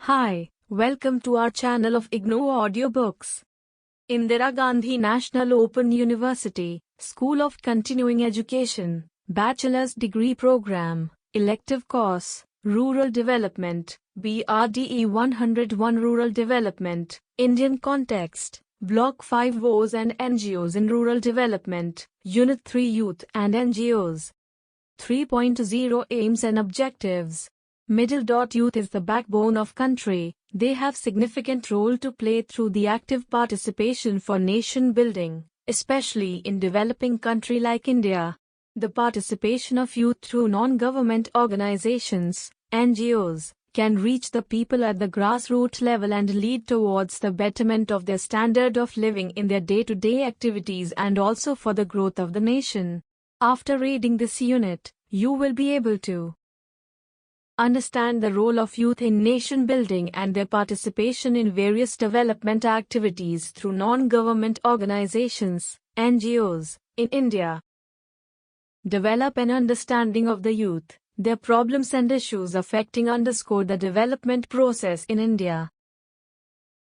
Hi, welcome to our channel of ignouaudiobooks. Indira Gandhi National Open University, School of Continuing Education, Bachelor's Degree Program, Elective Course, Rural Development, BRDE 101 Rural Development, Indian Context, Block 5 WOs and NGOs in Rural Development, Unit 3 Youth and NGOs. 3.0 Aims and Objectives. Youth is the backbone of country. They have significant role to play through the active participation for nation building, especially in developing country like India. The participation of youth through non-government organizations, NGOs, can reach the people at the grassroots level and lead towards the betterment of their standard of living in their day-to-day activities and also for the growth of the nation. After reading this unit, you will be able to understand the role of youth in nation building and their participation in various development activities through non-government organizations, NGOs, in India. Develop an understanding of the youth, their problems and issues affecting the development process in India.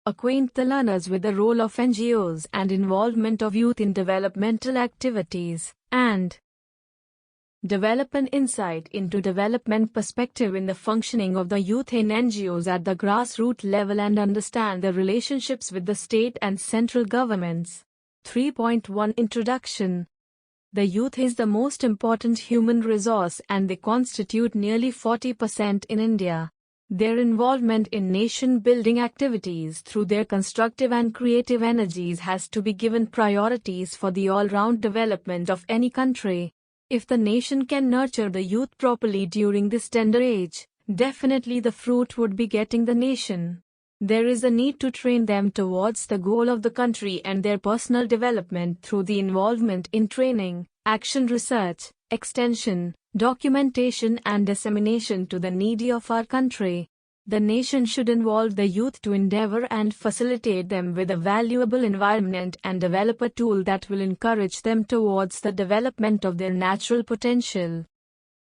Acquaint the learners with the role of NGOs and involvement of youth in developmental activities, and develop an insight into development perspective in the functioning of the youth in NGOs at the grassroots level and understand the relationships with the state and central governments. 3.1 Introduction. The youth is the most important human resource and they constitute nearly 40% in India. Their involvement in nation-building activities through their constructive and creative energies has to be given priorities for the all-round development of any country. If the nation can nurture the youth properly during this tender age, definitely the fruit would be getting the nation. There is a need to train them towards the goal of the country and their personal development through the involvement in training, action research, extension, documentation and dissemination to the needy of our country. The nation should involve the youth to endeavor and facilitate them with a valuable environment and develop a tool that will encourage them towards the development of their natural potential.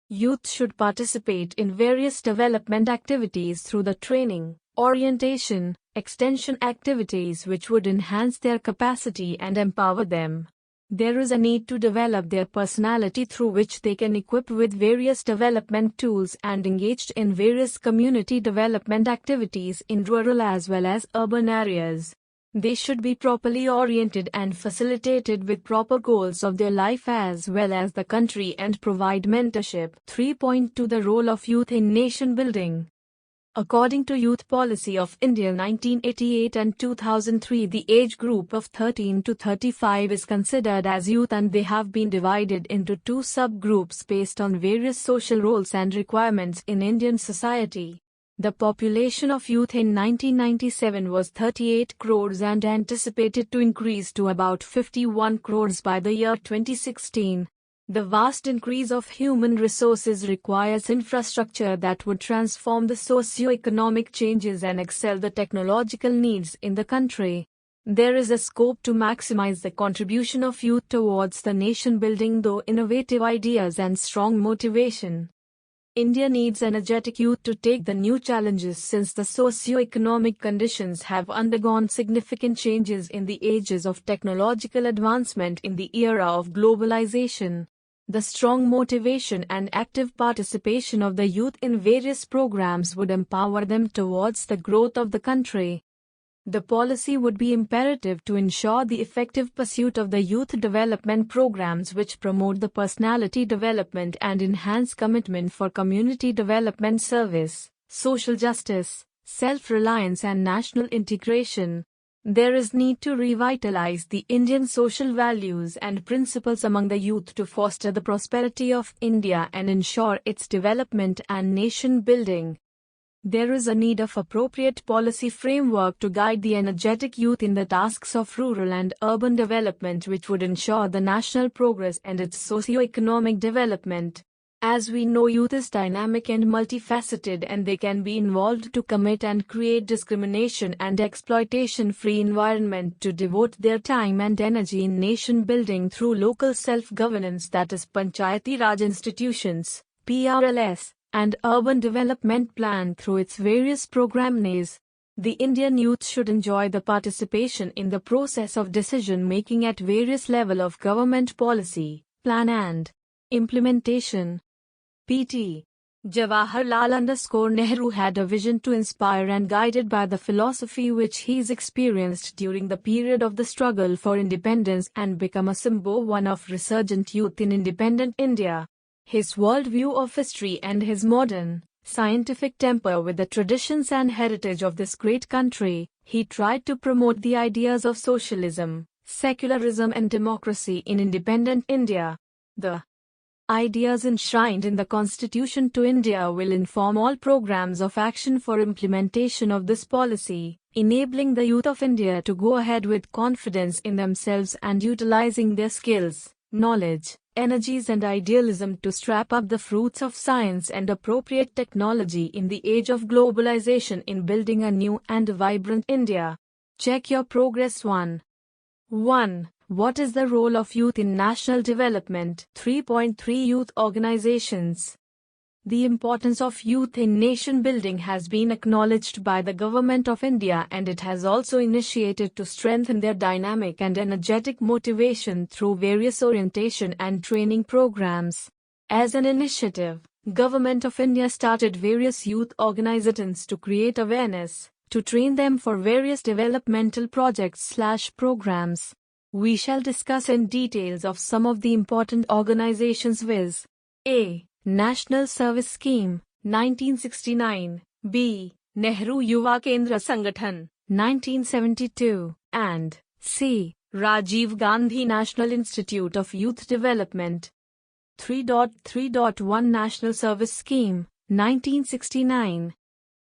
Youth should participate in various development activities through the training, orientation, extension activities which would enhance their capacity and empower them. There is a need to develop their personality through which they can equip with various development tools and engaged in various community development activities in rural as well as urban areas. They should be properly oriented and facilitated with proper goals of their life as well as the country and provide mentorship. 3.2 The role of youth in nation building. According to Youth Policy of India 1988 and 2003, the age group of 13 to 35 is considered as youth and they have been divided into two subgroups based on various social roles and requirements in Indian society. The population of youth in 1997 was 38 crores and anticipated to increase to about 51 crores by the year 2016. The vast increase of human resources requires infrastructure that would transform the socio-economic changes and excel the technological needs in the country. There is a scope to maximize the contribution of youth towards the nation building through innovative ideas and strong motivation. India needs energetic youth to take the new challenges since the socio-economic conditions have undergone significant changes in the ages of technological advancement in the era of globalization. The strong motivation and active participation of the youth in various programs would empower them towards the growth of the country. The policy would be imperative to ensure the effective pursuit of the youth development programs which promote the personality development and enhance commitment for community development service, social justice, self-reliance and national integration. There is need to revitalize the Indian social values and principles among the youth to foster the prosperity of India and ensure its development and nation building. There is a need of appropriate policy framework to guide the energetic youth in the tasks of rural and urban development which would ensure the national progress and its socio-economic development. As we know, youth is dynamic and multifaceted and they can be involved to commit and create discrimination and exploitation-free environment to devote their time and energy in nation building through local self-governance, that is Panchayati Raj institutions, PRLS, and Urban Development Plan through its various programs. The Indian youth should enjoy the participation in the process of decision-making at various levels of government policy, plan and implementation. Pt. Jawaharlal_Nehru had a vision to inspire and guided by the philosophy which he's experienced during the period of the struggle for independence and become a symbol one of resurgent youth in independent India. His worldview of history and his modern, scientific temper with the traditions and heritage of this great country, he tried to promote the ideas of socialism, secularism and democracy in independent India. The ideas enshrined in the Constitution to India will inform all programs of action for implementation of this policy, enabling the youth of India to go ahead with confidence in themselves and utilizing their skills, knowledge, energies and idealism to strap up the fruits of science and appropriate technology in the age of globalization in building a new and vibrant India. Check your progress. 1. What is the role of youth in national development? 3.3 Youth organizations. The importance of youth in nation building has been acknowledged by the Government of India, and it has also initiated to strengthen their dynamic and energetic motivation through various orientation and training programs. As an initiative, Government of India started various youth organizations to create awareness, to train them for various developmental projects/programs. We shall discuss in details of some of the important organizations viz. A. National Service Scheme, 1969, B. Nehru Yuva Kendra Sangathan, 1972, and C. Rajiv Gandhi National Institute of Youth Development. 3.3.1 National Service Scheme, 1969.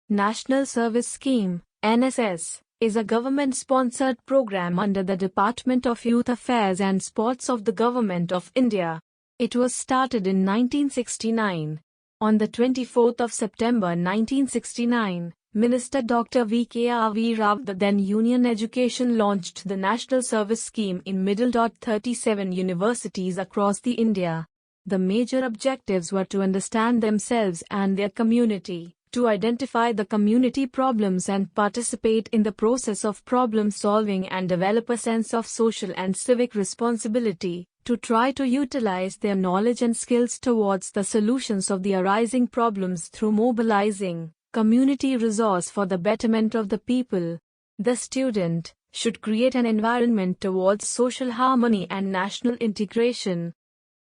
National Service Scheme, NSS, is a government-sponsored program under the Department of Youth Affairs and Sports of the Government of India. It was started in 1969. On the 24th of September 1969, Minister Dr. V.K.R.V. Rao, the then Union Education, launched the National Service Scheme in middle. 37 universities across the India. The major objectives were to understand themselves and their community, to identify the community problems and participate in the process of problem solving and develop a sense of social and civic responsibility, to try to utilize their knowledge and skills towards the solutions of the arising problems through mobilizing community resource for the betterment of the people. The student should create an environment towards social harmony and national integration.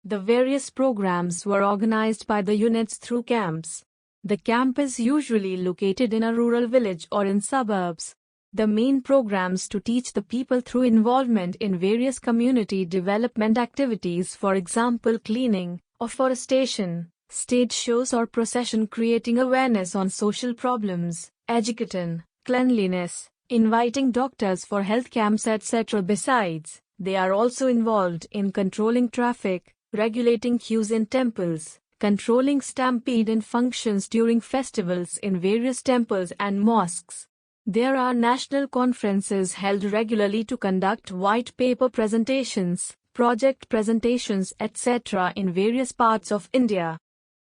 The various programs were organized by the units through camps. The camp is usually located in a rural village or in suburbs. The main programs to teach the people through involvement in various community development activities, for example cleaning, afforestation, stage shows or procession, creating awareness on social problems, educating, cleanliness, inviting doctors for health camps, etc. Besides, they are also involved in controlling traffic, regulating queues in temples, controlling stampede and functions during festivals in various temples and mosques. There are national conferences held regularly to conduct white paper presentations, project presentations, etc. in various parts of India.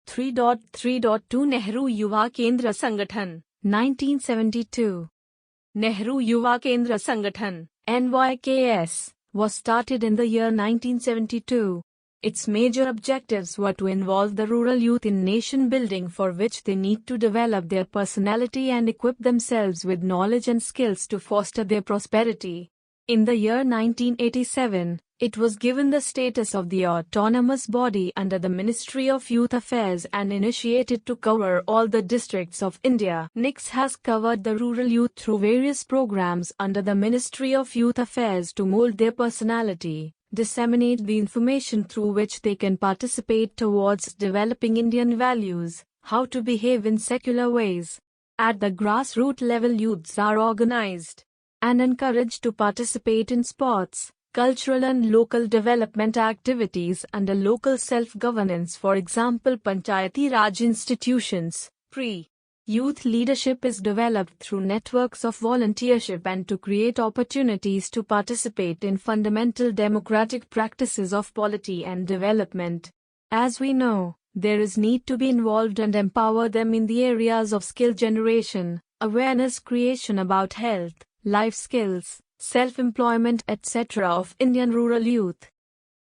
3.3.2 Nehru Yuva Kendra Sangathan, 1972. Nehru Yuva Kendra Sangathan, NYKS, was started in the year 1972. Its major objectives were to involve the rural youth in nation building, for which they need to develop their personality and equip themselves with knowledge and skills to foster their prosperity. In the year 1987, it was given the status of the autonomous body under the Ministry of Youth Affairs and initiated to cover all the districts of India. NICS has covered the rural youth through various programs under the Ministry of Youth Affairs to mold their personality, disseminate the information through which they can participate towards developing Indian values, how to behave in secular ways. At the grassroots level, youths are organized and encouraged to participate in sports, cultural and local development activities under local self-governance, for example Panchayati Raj institutions. Youth leadership is developed through networks of volunteership and to create opportunities to participate in fundamental democratic practices of polity and development. As we know, there is need to be involved and empower them in the areas of skill generation, awareness creation about health, life skills, self-employment, etc. of Indian rural youth.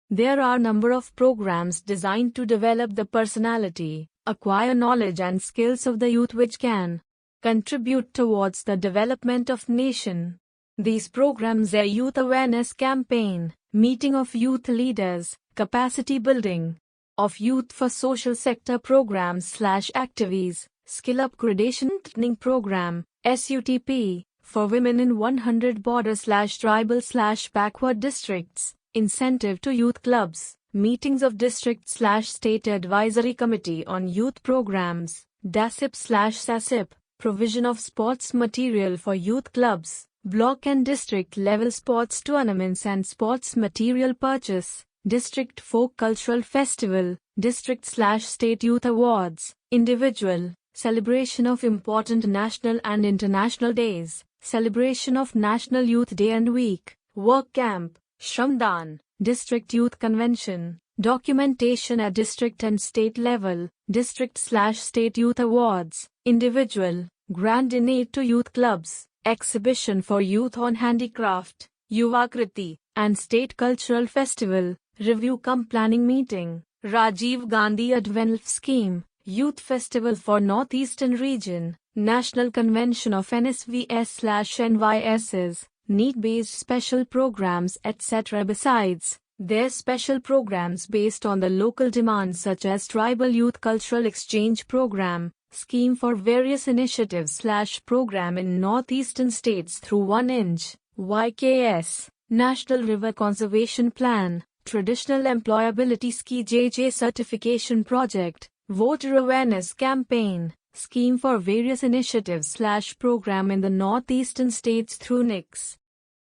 There are a number of programs designed to develop the personality, acquire knowledge and skills of the youth which can contribute towards the development of nation. These programs are youth awareness campaign, meeting of youth leaders, capacity building of youth for social sector programs / activities, skill upgradation training program, SUTP, for women in 100 border / tribal / backward districts, incentive to youth clubs, meetings of district / state advisory committee on youth programs, DASIP / SASIP, provision of sports material for youth clubs, block and district level sports tournaments and sports material purchase, district folk cultural festival, district / state youth awards, individual, celebration of important national and international days, celebration of National Youth Day and Week, work camp, Shramdan, district youth convention, documentation at district and state level, district / state youth awards, individual, grand donate to youth clubs, exhibition for youth on handicraft, Yuvakriti, and state cultural festival, review cum planning meeting, Rajiv Gandhi Advent Scheme, youth festival for Northeastern region, national convention of NSVS / NYSs, need-based special programs etc. Besides, there's special programs based on the local demands such as Tribal Youth Cultural Exchange Program, scheme for various initiatives / program in northeastern states through 1 inch, YKS, National River Conservation Plan, Traditional Employability Ski JJ Certification Project, Voter Awareness Campaign, scheme for various initiatives / program in the northeastern states through NICS.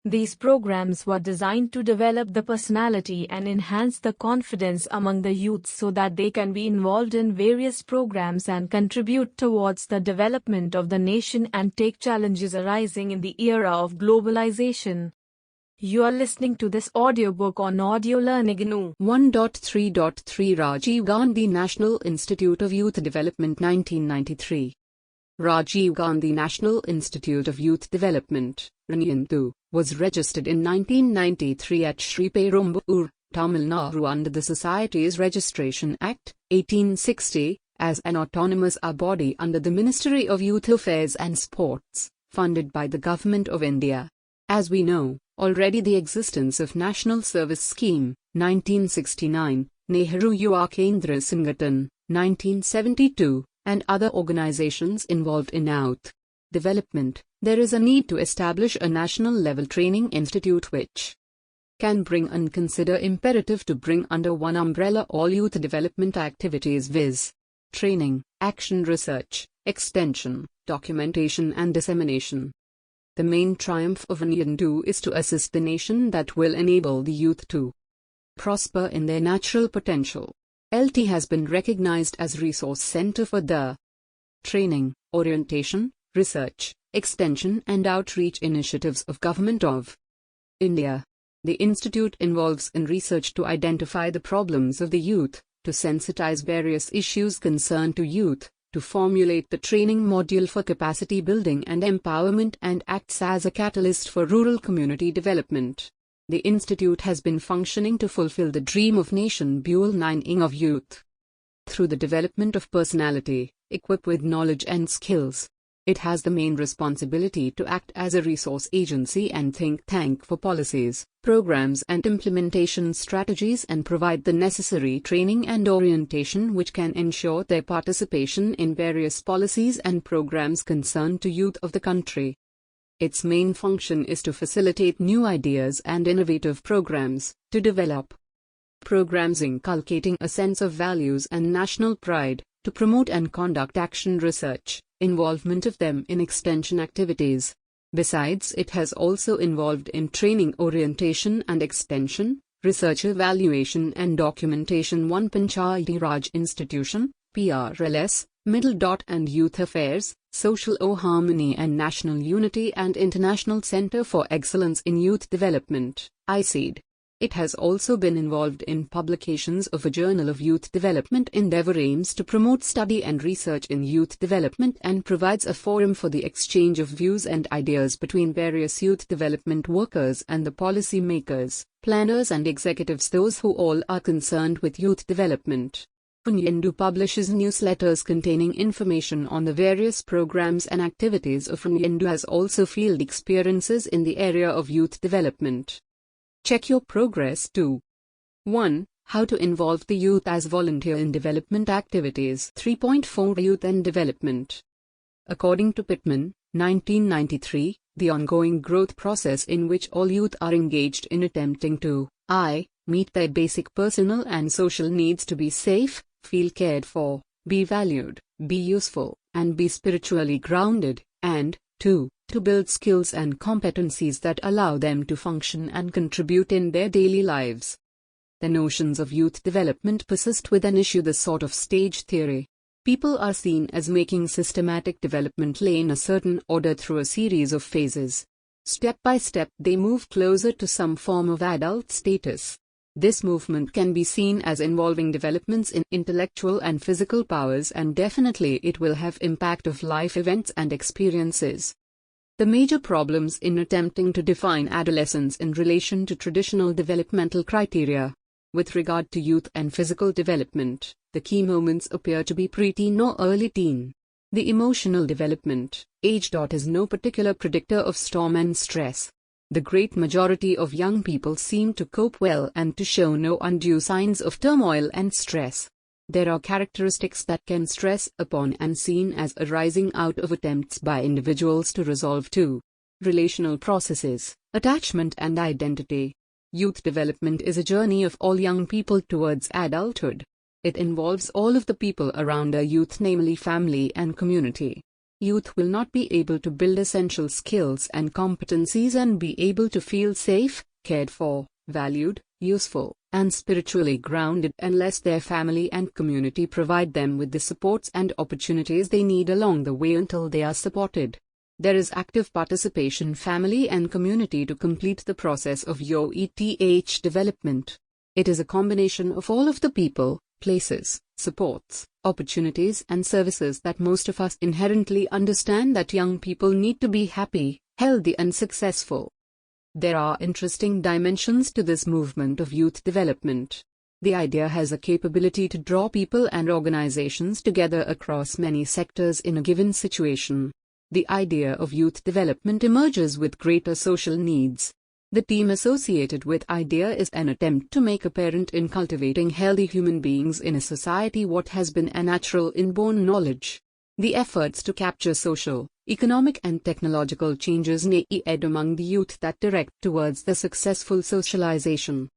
These programs were designed to develop the personality and enhance the confidence among the youth so that they can be involved in various programs and contribute towards the development of the nation and take challenges arising in the era of globalization. You are listening to this audiobook on Audio Learn IGNOU 1.3.3 Rajiv Gandhi National Institute of Youth Development 1993. Rajiv Gandhi National Institute of Youth Development, IGNOU, was registered in 1993 at Sriperumbudur, Tamil Nadu under the Societies Registration Act, 1860, as an autonomous body under the Ministry of Youth Affairs and Sports, funded by the Government of India. As we know, already the existence of National Service Scheme, 1969, Nehru Yuva Kendra Sangatan, 1972, and other organizations involved in youth development, there is a need to establish a national-level training institute which can bring and consider imperative to bring under one umbrella all youth development activities viz. Training, action research, extension, documentation and dissemination. The main triumph of an IGNOU is to assist the nation that will enable the youth to prosper in their natural potential. LT has been recognized as resource center for the training, orientation, research, extension and outreach initiatives of Government of India. The institute involves in research to identify the problems of the youth, to sensitize various issues concerned to youth, to formulate the training module for capacity building and empowerment and acts as a catalyst for rural community development. The institute has been functioning to fulfill the dream of nation building of youth through the development of personality, equipped with knowledge and skills. It has the main responsibility to act as a resource agency and think tank for policies, programs and implementation strategies and provide the necessary training and orientation which can ensure their participation in various policies and programs concerned to youth of the country. Its main function is to facilitate new ideas and innovative programs, to develop programs inculcating a sense of values and national pride, to promote and conduct action research, involvement of them in extension activities. Besides, it has also involved in training orientation and extension, research evaluation and documentation. 1 Panchayati Raj Institution, PRLS, Middle Dot and Youth Affairs, Social Harmony and National Unity and International Center for Excellence in Youth Development, ICED. It has also been involved in publications of a Journal of Youth Development. Endeavor aims to promote study and research in youth development and provides a forum for the exchange of views and ideas between various youth development workers and the policy makers, planners and executives, those who all are concerned with youth development. IGNOU publishes newsletters containing information on the various programs and activities of IGNOU, has also field experiences in the area of youth development. Check your progress too. 1. How to involve the youth as volunteer in development activities. 3.4 Youth and Development. According to Pittman, 1993, the ongoing growth process in which all youth are engaged in attempting to meet their basic personal and social needs to be safe, feel cared for, be valued, be useful, and be spiritually grounded, and 2. To build skills and competencies that allow them to function and contribute in their daily lives. The notions of youth development persist with an issue, the sort of stage theory. People are seen as making systematic development lay in a certain order through a series of phases. Step by step they move closer to some form of adult status. This movement can be seen as involving developments in intellectual and physical powers, and definitely it will have impact of life events and experiences. The major problems in attempting to define adolescence in relation to traditional developmental criteria. With regard to youth and physical development, the key moments appear to be preteen or early teen. The emotional development age is no particular predictor of storm and stress. The great majority of young people seem to cope well and to show no undue signs of turmoil and stress. There are characteristics that can stress upon and seen as arising out of attempts by individuals to resolve two relational processes, attachment and identity. Youth development is a journey of all young people towards adulthood. It involves all of the people around a youth, namely family and community. Youth will not be able to build essential skills and competencies and be able to feel safe, cared for, valued, useful, and spiritually grounded unless their family and community provide them with the supports and opportunities they need along the way until they are supported. There is active participation, family and community, to complete the process of youth development. It is a combination of all of the people, places, supports, opportunities and services that most of us inherently understand that young people need to be happy, healthy and successful. There are interesting dimensions to this movement of youth development. The idea has a capability to draw people and organizations together across many sectors in a given situation. The idea of youth development emerges with greater social needs. The theme associated with idea is an attempt to make apparent in cultivating healthy human beings in a society what has been a natural inborn knowledge. The efforts to capture social, economic and technological changes need among the youth that direct towards the successful socialization.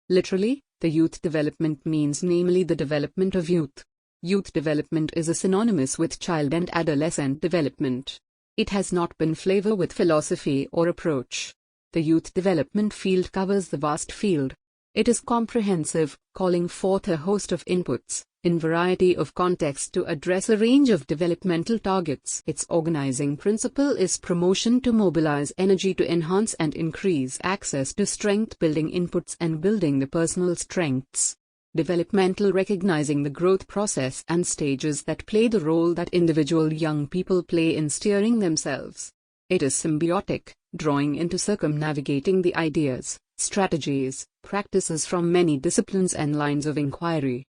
Literally, the youth development means namely the development of youth. Youth development is a synonymous with child and adolescent development. It has not been flavor with philosophy or approach. The youth development field covers the vast field. It is comprehensive, calling forth a host of inputs, in variety of contexts to address a range of developmental targets. Its organizing principle is promotion to mobilize energy to enhance and increase access to strength-building inputs and building the personal strengths. Developmental, recognizing the growth process and stages that play the role that individual young people play in steering themselves. It is symbiotic, drawing into circumnavigating the ideas, strategies, practices from many disciplines and lines of inquiry.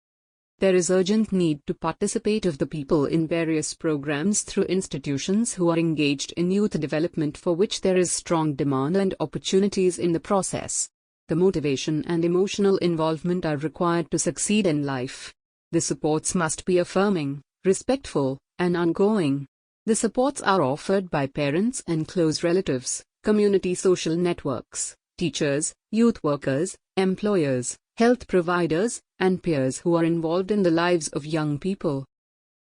There is urgent need to participate of the people in various programs through institutions who are engaged in youth development, for which there is strong demand and opportunities in the process. The motivation and emotional involvement are required to succeed in life. The supports must be affirming, respectful, and ongoing. The supports are offered by parents and close relatives, community social networks, teachers, youth workers, employers, health providers, and peers who are involved in the lives of young people.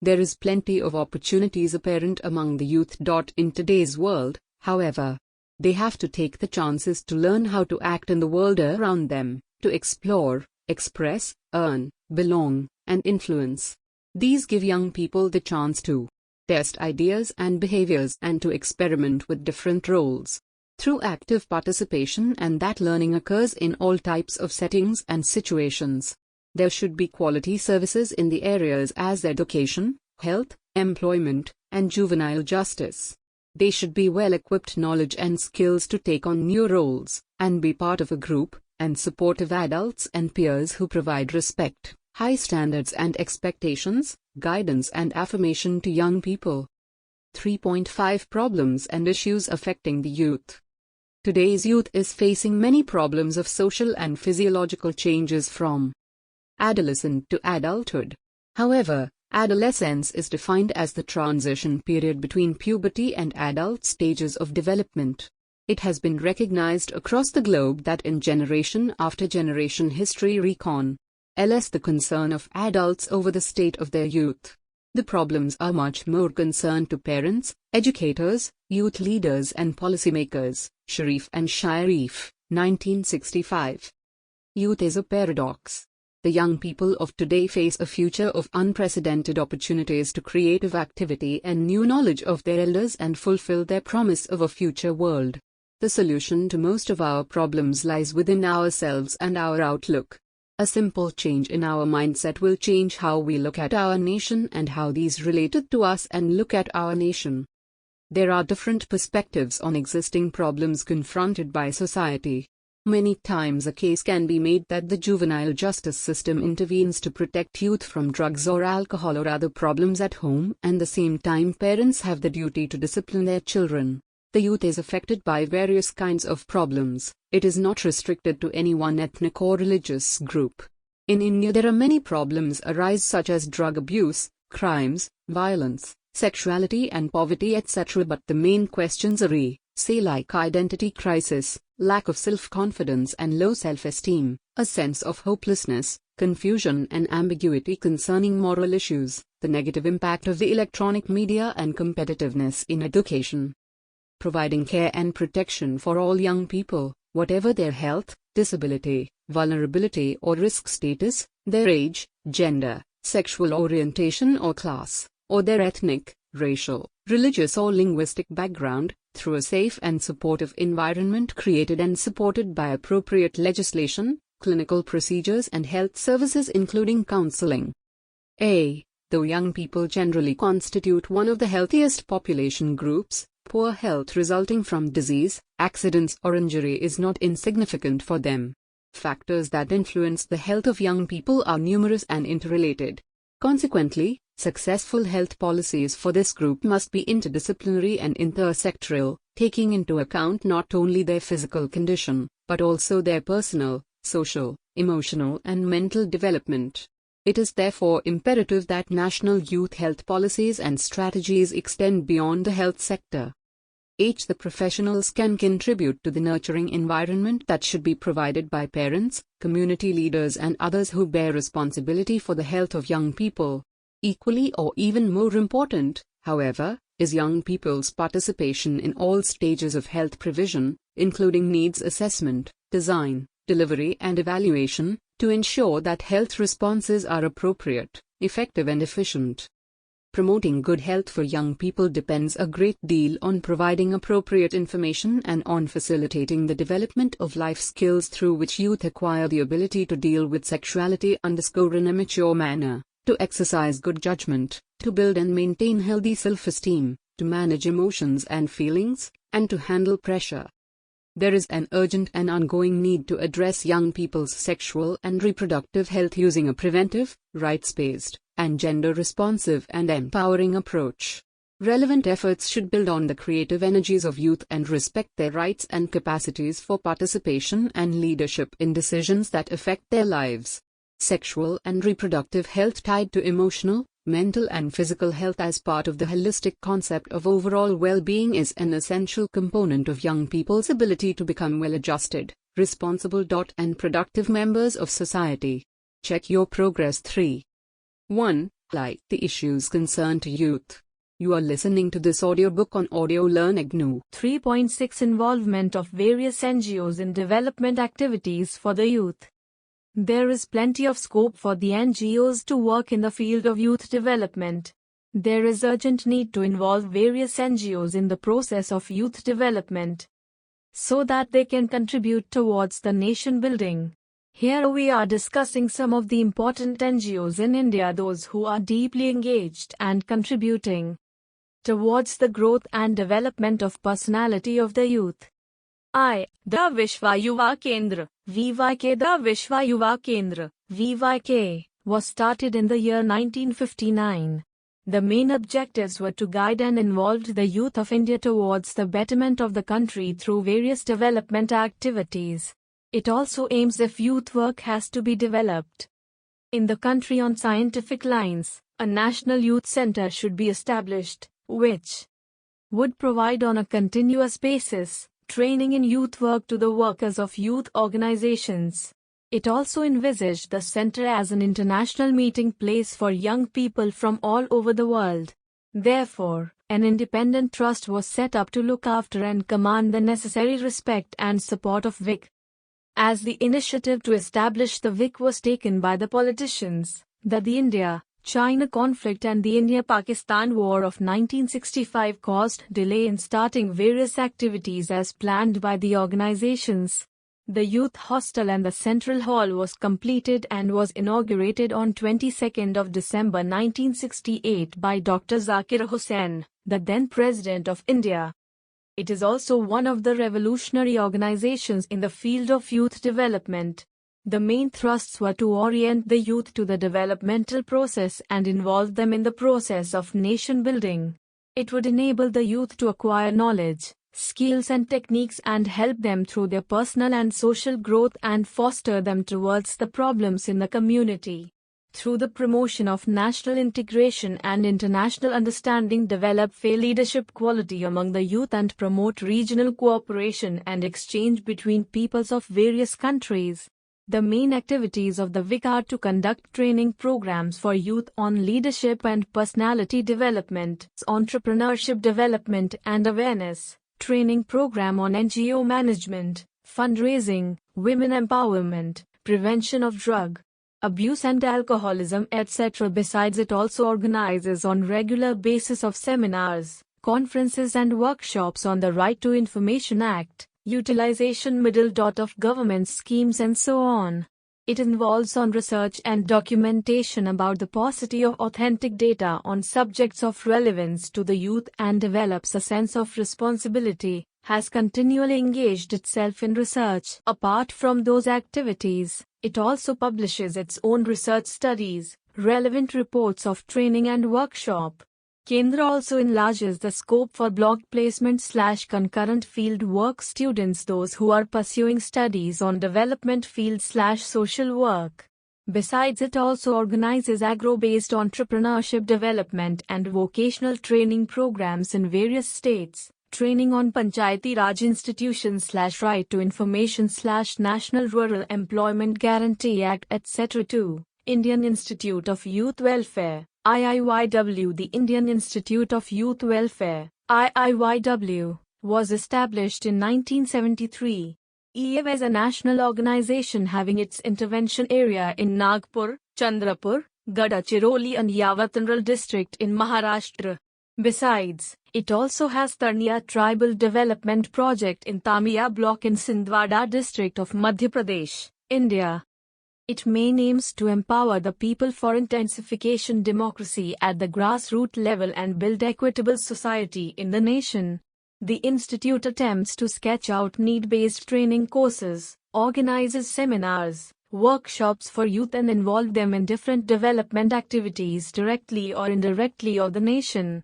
There is plenty of opportunities apparent among the youth. In today's world, however, they have to take the chances to learn how to act in the world around them, to explore, express, earn, belong, and influence. These give young people the chance to test ideas and behaviors and to experiment with different roles. through active participation, and that learning occurs in all types of settings and situations. There should be quality services in the areas as education, health, employment, and juvenile justice. They should be well-equipped knowledge and skills to take on new roles, and be part of a group, and supportive adults and peers who provide respect, high standards and expectations, guidance and affirmation to young people. 3.5 Problems and issues affecting the youth. Today's youth is facing many problems of social and physiological changes from adolescent to adulthood. However, adolescence is defined as the transition period between puberty and adult stages of development. It has been recognized across the globe that in generation after generation history recon the concern of adults over the state of their youth. The problems are much more concerned to parents, educators, youth leaders and policymakers. Sharif and Sharif, 1965. Youth is a paradox. The young people of today face a future of unprecedented opportunities to creative activity and new knowledge of their elders and fulfill their promise of a future world. The solution to most of our problems lies within ourselves and our outlook. A simple change in our mindset will change how we look at our nation and how these related to us and look at our nation. There are different perspectives on existing problems confronted by society. Many times a case can be made that the juvenile justice system intervenes to protect youth from drugs or alcohol or other problems at home, and at the same time parents have the duty to discipline their children. The youth is affected by various kinds of problems. It is not restricted to any one ethnic or religious group. In India there are many problems arise such as drug abuse, crimes, violence, sexuality and poverty etc. But the main questions are like identity crisis, lack of self-confidence and low self-esteem, a sense of hopelessness, confusion and ambiguity concerning moral issues, the negative impact of the electronic media and competitiveness in education. Providing care and protection for all young people, whatever their health, disability, vulnerability or risk status, their age, gender, sexual orientation or class, or their ethnic, racial, religious or linguistic background, through a safe and supportive environment created and supported by appropriate legislation, clinical procedures and health services including counseling. Though young people generally constitute one of the healthiest population groups, poor health resulting from disease, accidents or injury is not insignificant for them. Factors that influence the health of young people are numerous and interrelated. Consequently, successful health policies for this group must be interdisciplinary and intersectoral, taking into account not only their physical condition, but also their personal, social, emotional and mental development. It is therefore imperative that national youth health policies and strategies extend beyond the health sector. The professionals can contribute to the nurturing environment that should be provided by parents, community leaders and others who bear responsibility for the health of young people. Equally or even more important, however, is young people's participation in all stages of health provision, including needs assessment, design, delivery and evaluation, to ensure that health responses are appropriate, effective and efficient. Promoting good health for young people depends a great deal on providing appropriate information and on facilitating the development of life skills through which youth acquire the ability to deal with sexuality in a mature manner, to exercise good judgment, to build and maintain healthy self-esteem, to manage emotions and feelings, and to handle pressure. There is an urgent and ongoing need to address young people's sexual and reproductive health using a preventive, rights-based, and gender-responsive and empowering approach. Relevant efforts should build on the creative energies of youth and respect their rights and capacities for participation and leadership in decisions that affect their lives. Sexual and reproductive health tied to emotional, mental and physical health as part of the holistic concept of overall well-being is an essential component of young people's ability to become well-adjusted, responsible and productive members of society. Check your progress. 1. The issues concerned to youth. You are listening to this audiobook on Audio Learn IGNOU. 3.6 Involvement of various NGOs in development activities for the youth. There is plenty of scope for the NGOs to work in the field of youth development. There is urgent need to involve various NGOs in the process of youth development. so that they can contribute towards the nation building. Here we are discussing some of the important NGOs in India, those who are deeply engaged and contributing towards the growth and development of personality of the youth. The Vishwa Yuva Kendra, VYK. The Vishwa Yuva Kendra, VYK, was started in the year 1959. The main objectives were to guide and involve the youth of India towards the betterment of the country through various development activities. It also aims if youth work has to be developed in the country on scientific lines. A national youth center should be established, which would provide on a continuous basis training in youth work to the workers of youth organizations. It also envisaged the center as an international meeting place for young people from all over the world. Therefore, an independent trust was set up to look after and command the necessary respect and support of WIC. As the initiative to establish the WIC was taken by the politicians, the India-China conflict and the India-Pakistan War of 1965 caused delay in starting various activities as planned by the organizations. The youth hostel and the central hall was completed and was inaugurated on 22nd of December 1968 by Dr. Zakir Hussain, the then President of India. It is also one of the revolutionary organizations in the field of youth development. The main thrusts were to orient the youth to the developmental process and involve them in the process of nation building. It would enable the youth to acquire knowledge, skills and techniques and help them through their personal and social growth and foster them towards the problems in the community. Through the promotion of national integration and international understanding, develop fair leadership quality among the youth and promote regional cooperation and exchange between peoples of various countries. The main activities of the WIC are to conduct training programs for youth on leadership and personality development, entrepreneurship development and awareness, training program on NGO management, fundraising, women empowerment, prevention of drug abuse and alcoholism, etc. Besides, it also organizes on regular basis of seminars, conferences and workshops on the Right to Information Act, utilization middle of government schemes and so on. It involves on research and documentation about the paucity of authentic data on subjects of relevance to the youth and develops a sense of responsibility, has continually engaged itself in research. Apart from those activities, it also publishes its own research studies, relevant reports of training and workshop. Kendra also enlarges the scope for block placement / concurrent field work students, those who are pursuing studies on development field / social work. Besides, it also organizes agro-based entrepreneurship development and vocational training programs in various states, training on Panchayati Raj institutions / right to information / National Rural Employment Guarantee Act, etc. 2. Indian Institute of Youth Welfare, IIYW. The Indian Institute of Youth Welfare, IIYW, was established in 1973. EAW is a national organization having its intervention area in Nagpur, Chandrapur, Gadachiroli and Yavatandral district in Maharashtra. Besides, it also has Tarnia Tribal Development Project in Tamiya block in Sindhwada district of Madhya Pradesh, India. It main aims to empower the people for intensification democracy at the grassroots level and build equitable society in the nation. The institute attempts to sketch out need-based training courses, organizes seminars, workshops for youth and involve them in different development activities directly or indirectly of the nation.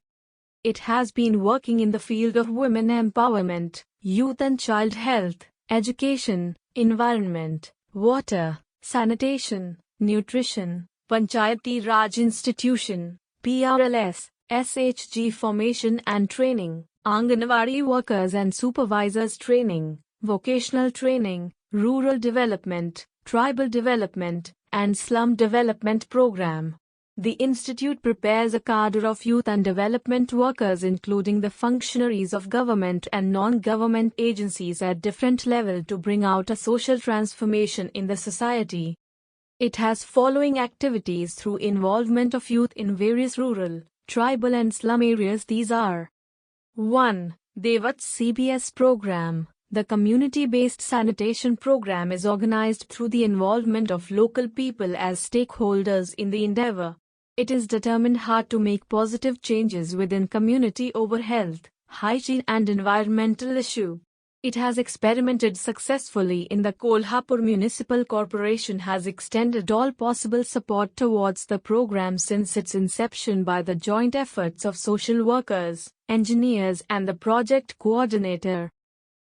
It has been working in the field of women empowerment, youth and child health, education, environment, water, sanitation, nutrition, Panchayati Raj institution, PRLS, SHG formation and training, Anganwadi workers and supervisors training, vocational training, rural development, tribal development, and slum development program. The institute prepares a cadre of youth and development workers including the functionaries of government and non-government agencies at different levels to bring out a social transformation in the society. It has following activities through involvement of youth in various rural, tribal and slum areas. These are 1. Devat CBS program, The community-based sanitation program is organized through the involvement of local people as stakeholders in the endeavor. It is determined hard to make positive changes within community over health, hygiene and environmental issue. It has experimented successfully in the Kolhapur Municipal Corporation has extended all possible support towards the program since its inception by the joint efforts of social workers, engineers and the project coordinator.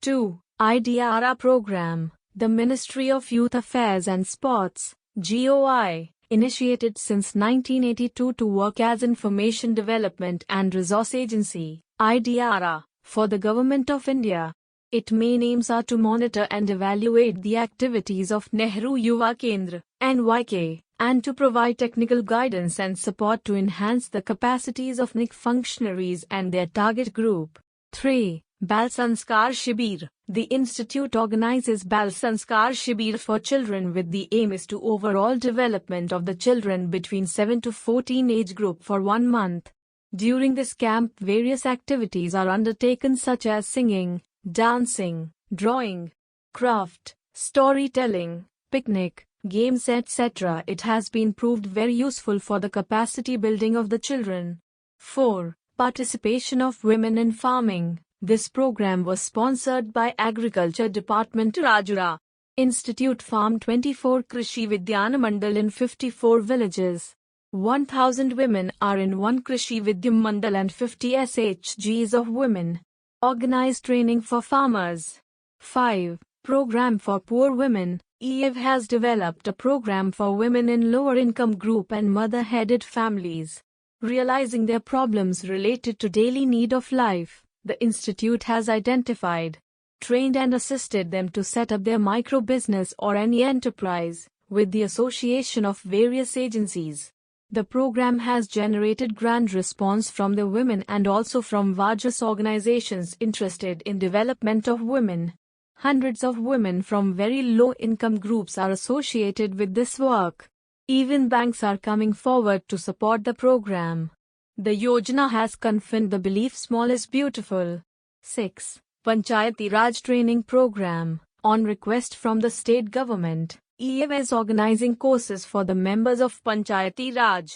2. IDRA Program. The Ministry of Youth Affairs and Sports, GOI, initiated since 1982 to work as Information Development and Resource Agency, IDRA, for the Government of India. Its main aims are to monitor and evaluate the activities of Nehru Yuva Kendra, NYK, and to provide technical guidance and support to enhance the capacities of NIC functionaries and their target group. 3. Bal Sanskar Shibir. The institute organizes Bal Sanskar Shibir for children with the aim is to overall development of the children between 7 to 14 age group for 1 month. During this camp, various activities are undertaken such as singing, dancing, drawing, craft, storytelling, picnic, games etc. It has been proved very useful for the capacity building of the children. 4. Participation of women in farming. This program was sponsored by Agriculture Department Rajura. Institute farmed 24 Krishi Vidyana Mandal in 54 villages. 1,000 women are in one Krishi Vidyam Mandal and 50 SHGs of women. Organized training for farmers. 5. Program for poor women. EIV has developed a program for women in lower income group and mother-headed families. Realizing their problems related to daily need of life, the institute has identified, trained and assisted them to set up their micro business or any enterprise, with the association of various agencies. The program has generated grand response from the women and also from various organizations interested in development of women. Hundreds of women from very low income groups are associated with this work. Even banks are coming forward to support the program. The Yojana has confirmed the belief small is beautiful. 6. Panchayati Raj Training Program. On request from the state government, EIV is organizing courses for the members of Panchayati Raj.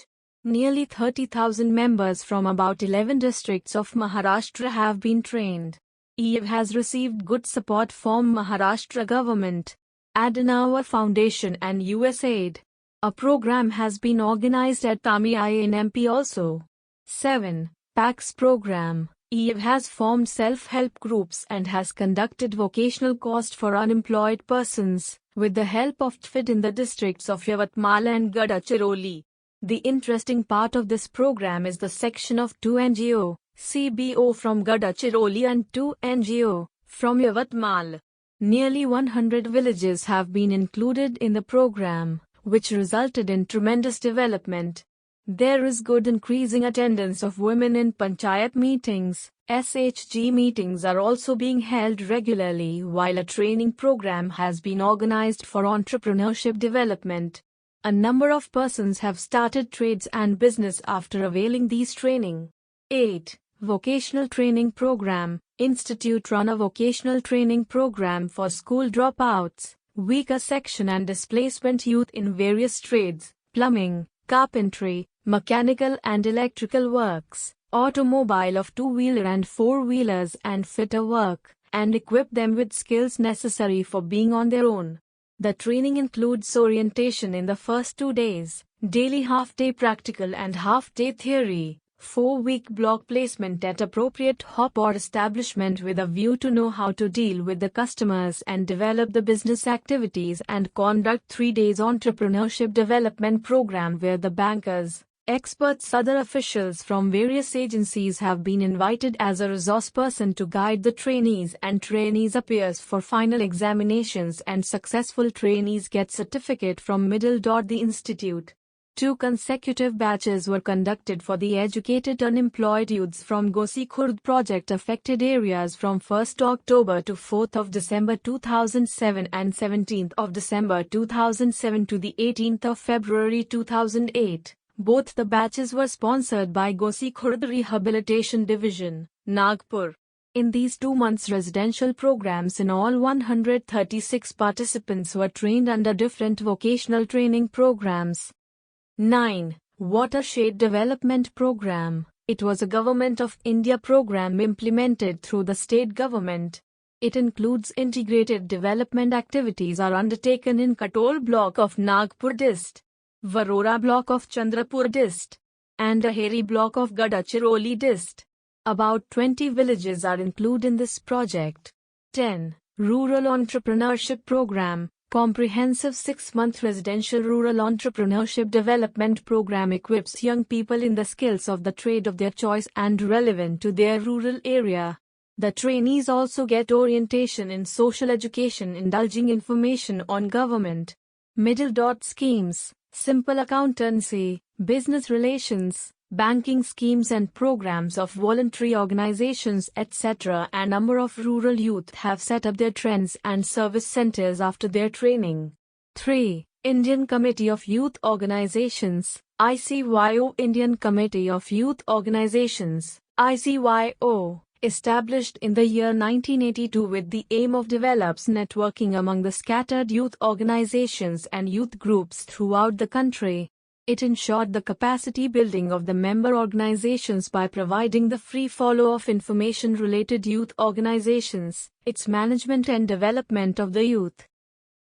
Nearly 30,000 members from about 11 districts of Maharashtra have been trained. EIV has received good support from Maharashtra government, IGNOU Foundation and USAID. A program has been organized at Tamil in MP also. 7. PACS Program. EIV has formed self-help groups and has conducted vocational course for unemployed persons, with the help of TFID in the districts of Yavatmal and Gadachiroli. The interesting part of this program is the section of 2 NGO, CBO from Gadachiroli and 2 NGO, from Yavatmal. Nearly 100 villages have been included in the program, which resulted in tremendous development. There is good increasing attendance of women in Panchayat meetings. SHG meetings are also being held regularly while a training program has been organized for entrepreneurship development. A number of persons have started trades and business after availing these training. 8. Vocational Training Program. Institute run a vocational training program for school dropouts, weaker section and displacement youth in various trades, plumbing, carpentry, mechanical and electrical works, automobile of two-wheeler and four-wheelers and fitter work, and equip them with skills necessary for being on their own. The training includes orientation in the first 2 days, daily half-day practical and half-day theory, 4-week block placement at appropriate hop or establishment with a view to know how to deal with the customers and develop the business activities, and conduct 3 days entrepreneurship development program where the bankers, experts, other officials from various agencies have been invited as a resource person to guide the trainees, and trainees appears for final examinations and successful trainees get certificate from middle. The institute. 2 consecutive batches were conducted for the educated unemployed youths from Gosi Khurd project affected areas from 1st October to 4th of December 2007 and 17th of December 2007 to the 18th of February 2008. Both the batches were sponsored by Gosi Khurd Rehabilitation Division, Nagpur. In these 2 months residential programs in all 136 participants were trained under different vocational training programs. 9. Watershed Development Program. It was a Government of India program implemented through the state government. It includes integrated development activities are undertaken in Katol block of Nagpur Dist, Varora block of Chandrapur Dist, and Aheri block of Gadachiroli Dist. About 20 villages are included in this project. 10. Rural Entrepreneurship Program. Comprehensive 6-month residential rural entrepreneurship development program equips young people in the skills of the trade of their choice and relevant to their rural area. The trainees also get orientation in social education, indulging information on government, middle schemes, simple accountancy, business relations, banking schemes and programs of voluntary organizations, etc. A number of rural youth have set up their trends and service centers after their training. 3. Indian Committee of Youth Organizations, ICYO. Indian Committee of Youth Organizations, ICYO, established in the year 1982 with the aim of develops networking among the scattered youth organizations and youth groups throughout the country. It ensured the capacity building of the member organizations by providing the free flow of information related youth organizations, its management and development of the youth.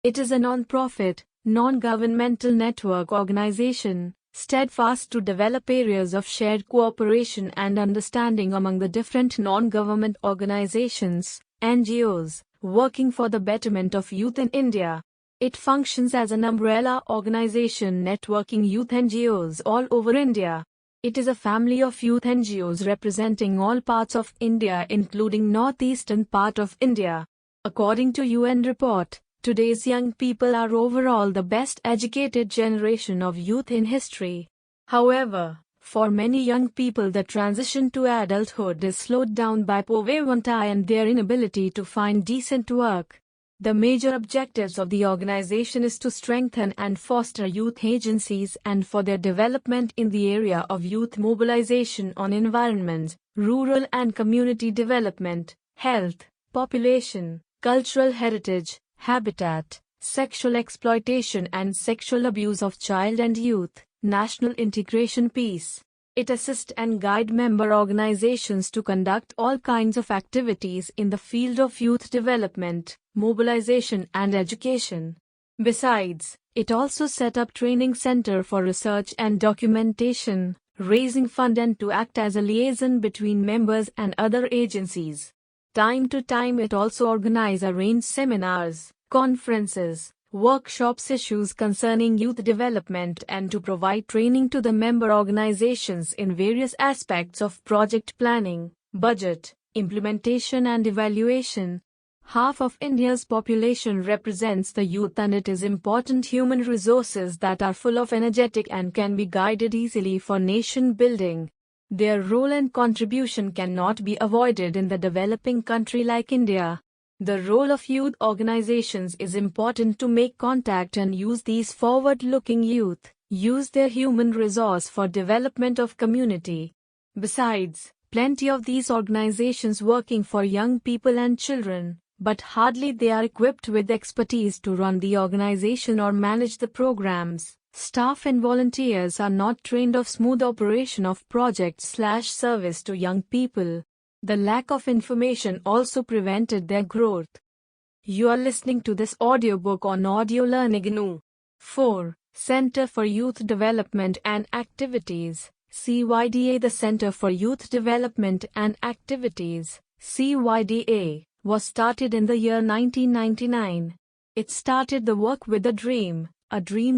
It is a non-profit, non-governmental network organization, steadfast to develop areas of shared cooperation and understanding among the different non-government organizations, NGOs, working for the betterment of youth in India. It functions as an umbrella organization networking youth NGOs all over India. It is a family of youth NGOs representing all parts of India including northeastern part of India. According to UN report, today's young people are overall the best educated generation of youth in history. However, for many young people the transition to adulthood is slowed down by poverty and their inability to find decent work. The major objectives of the organization is to strengthen and foster youth agencies and for their development in the area of youth mobilization on environment, rural and community development, health, population, cultural heritage, habitat, sexual exploitation and sexual abuse of child and youth, national integration, peace. It assists and guides member organizations to conduct all kinds of activities in the field of youth development, mobilization and education. Besides, it also set up training center for research and documentation, raising fund and to act as a liaison between members and other agencies. Time to time it also arrange seminars, conferences, workshops issues concerning youth development and to provide training to the member organizations in various aspects of project planning, budget, implementation and evaluation. Half of India's population represents the youth and it is important human resources that are full of energetic and can be guided easily for nation building. Their role and contribution cannot be avoided in the developing country like India. The role of youth organizations is important to make contact and use these forward-looking youth, use their human resource for development of community. Besides, plenty of these organizations working for young people and children, but hardly they are equipped with expertise to run the organization or manage the programs. Staff and volunteers are not trained of smooth operation of projects/service to young people. The lack of information also prevented their growth. You are listening to this audiobook on Audio Learn IGNOU. 4. Center for Youth Development and Activities, CYDA. The Center for Youth Development and Activities, CYDA, was started in the year 1999. It started the work with a dream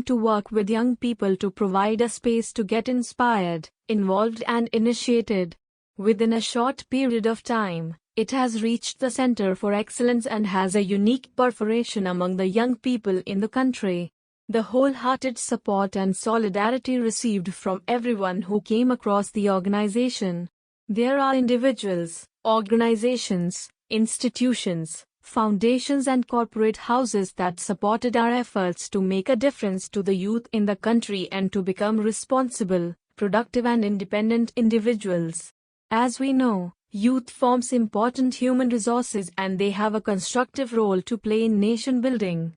to work with young people to provide a space to get inspired, involved and initiated. Within a short period of time, it has reached the center for excellence and has a unique perforation among the young people in the country. The wholehearted support and solidarity received from everyone who came across the organization. There are individuals, organizations, institutions, foundations and corporate houses that supported our efforts to make a difference to the youth in the country and to become responsible, productive and independent individuals. As we know, Youth forms important human resources and they have a constructive role to play in nation building.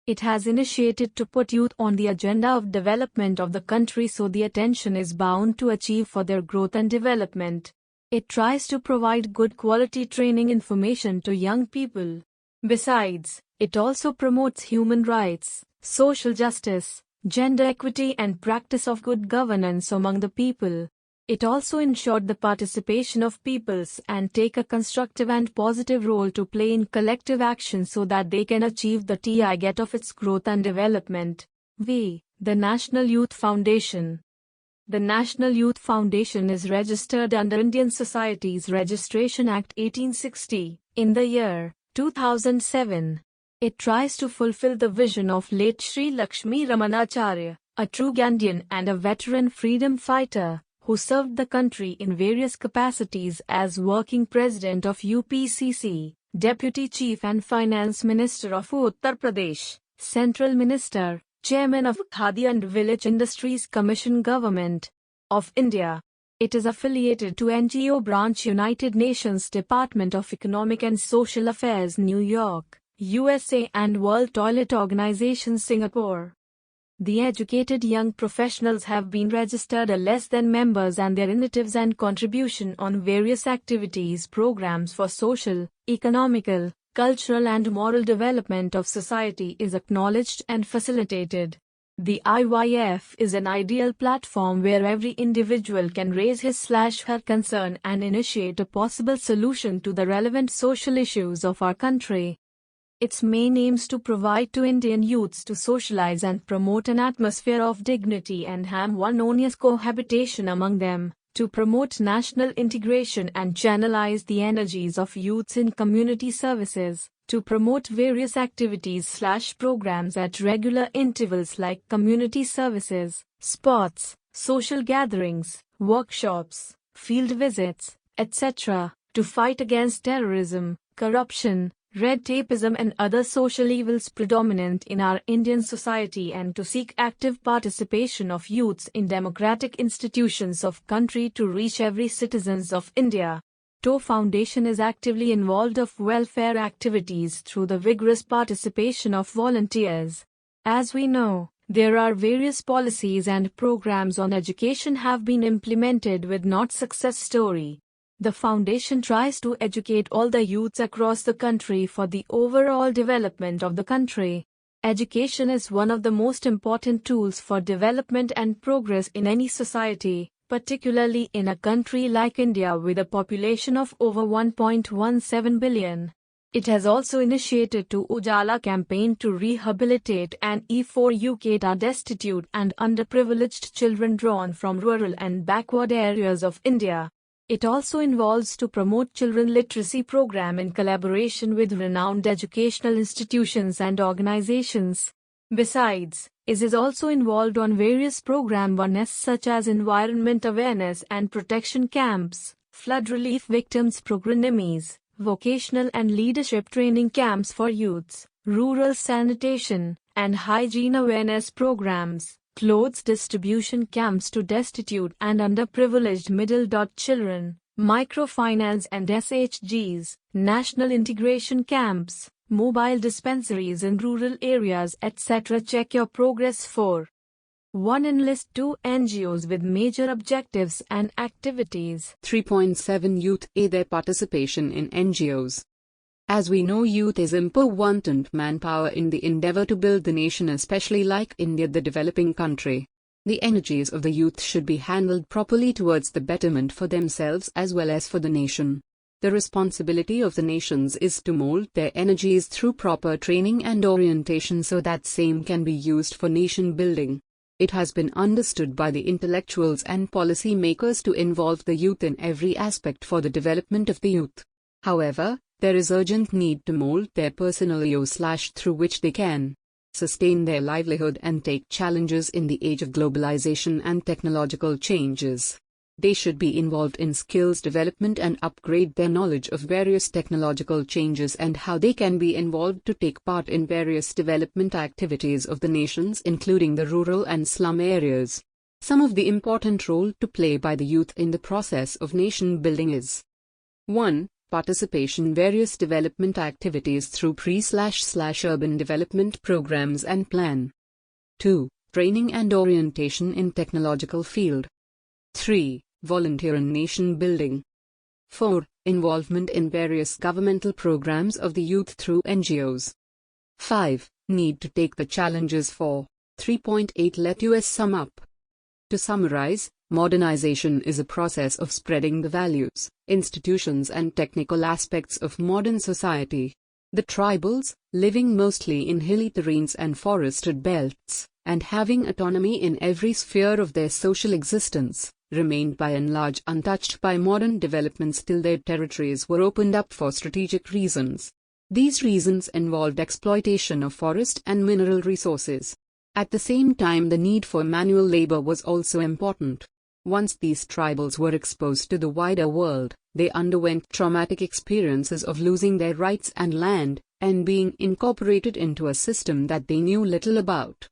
It has initiated to put youth on the agenda of development of the country so the attention is bound to achieve for their growth and development. It tries to provide good quality training information to young people. Besides, it also promotes human rights, social justice, gender equity and practice of good governance among the people. It also ensured the participation of peoples and take a constructive and positive role to play in collective action so that they can achieve the target of its growth and development. The National Youth Foundation. The National Youth Foundation is registered under Indian Societies Registration Act 1860 in the year 2007. It tries to fulfill the vision of late Sri Lakshmi Ramanacharya, a true Gandhian and a veteran freedom fighter, who served the country in various capacities as working president of UPCC, deputy chief and finance minister of Uttar Pradesh, central minister, chairman of Khadi and Village Industries Commission Government of India. It is affiliated to NGO branch United Nations Department of Economic and Social Affairs New York, USA and World Toilet Organization Singapore. The educated young professionals have been registered as less than members and their initiatives and contribution on various activities programs for social, economical, cultural and moral development of society is acknowledged and facilitated. The IYF is an ideal platform where every individual can raise his/her concern and initiate a possible solution to the relevant social issues of our country. Its main aims to provide to Indian youths to socialize and promote an atmosphere of dignity and harmonious cohabitation among them, to promote national integration and channelize the energies of youths in community services, to promote various activities/programs at regular intervals like community services, sports, social gatherings, workshops, field visits, etc., to fight against terrorism, corruption, red tapeism and other social evils predominant in our Indian society and to seek active participation of youths in democratic institutions of country to reach every citizens of India. TO Foundation is actively involved of welfare activities through the vigorous participation of volunteers. As we know, there are various policies and programs on education have been implemented with not success story. The foundation tries to educate all the youths across the country for the overall development of the country. Education is one of the most important tools for development and progress in any society, particularly in a country like India with a population of over 1.17 billion. It has also initiated the Ujala campaign to rehabilitate and educate our destitute and underprivileged children drawn from rural and backward areas of India. It also involves to promote children literacy program in collaboration with renowned educational institutions and organizations. Besides, it is also involved on various programs such as environment awareness and protection camps, flood relief victims programs, vocational and leadership training camps for youths, rural sanitation and hygiene awareness programs, clothes distribution camps to destitute and underprivileged middle children, microfinance and SHGs, national integration camps, mobile dispensaries in rural areas etc. Check your progress for 1. Enlist 2 NGOs with major objectives and activities. 3.7 Youth aid their participation in NGOs. As we know, youth is important manpower in the endeavor to build the nation, especially like India, the developing country. The energies of the youth should be handled properly towards the betterment for themselves as well as for the nation. The responsibility of the nations is to mold their energies through proper training and orientation so that same can be used for nation building. It has been understood by the intellectuals and policy makers to involve the youth in every aspect for the development of the youth. However, there is urgent need to mold their personality through which they can sustain their livelihood and take challenges in the age of globalization and technological changes. They should be involved in skills development and upgrade their knowledge of various technological changes and how they can be involved to take part in various development activities of the nations, including the rural and slum areas. Some of the important role to play by the youth in the process of nation building is 1. Participation in various development activities through pre/urban development programs and plan. 2. Training and orientation in technological field. 3. Volunteer in nation building. 4. Involvement in various governmental programs of the youth through NGOs. 5. Need to take the challenges for. 3.8 Let us sum up. To summarize, modernization is a process of spreading the values, institutions and technical aspects of modern society. The tribals, living mostly in hilly terrains and forested belts, and having autonomy in every sphere of their social existence, remained by and large untouched by modern developments till their territories were opened up for strategic reasons. These reasons involved exploitation of forest and mineral resources. At the same time, the need for manual labor was also important. Once these tribals were exposed to the wider world, they underwent traumatic experiences of losing their rights and land, and being incorporated into a system that they knew little about.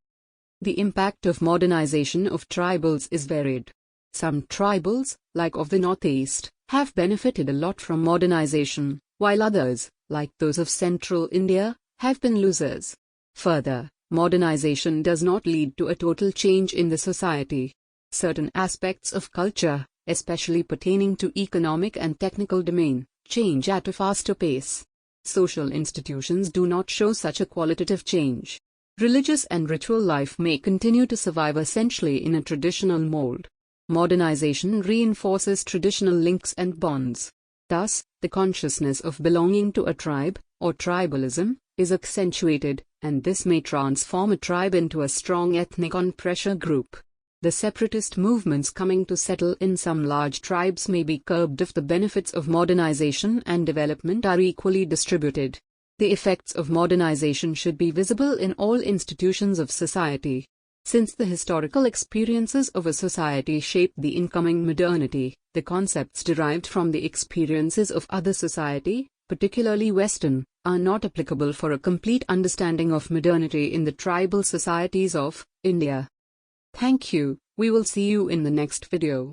The impact of modernization of tribals is varied. Some tribals, like of the Northeast, have benefited a lot from modernization, while others, like those of central India, have been losers. Further, modernization does not lead to a total change in the society. Certain aspects of culture, especially pertaining to economic and technical domain, change at a faster pace. Social institutions do not show such a qualitative change. Religious and ritual life may continue to survive essentially in a traditional mold. Modernization reinforces traditional links and bonds. Thus, the consciousness of belonging to a tribe, or tribalism, is accentuated, and this may transform a tribe into a strong ethnic on-pressure group. The separatist movements coming to settle in some large tribes may be curbed if the benefits of modernization and development are equally distributed. The effects of modernization should be visible in all institutions of society. Since the historical experiences of a society shape the incoming modernity, the concepts derived from the experiences of other society, particularly Western, are not applicable for a complete understanding of modernity in the tribal societies of India. Thank you. We will see you in the next video.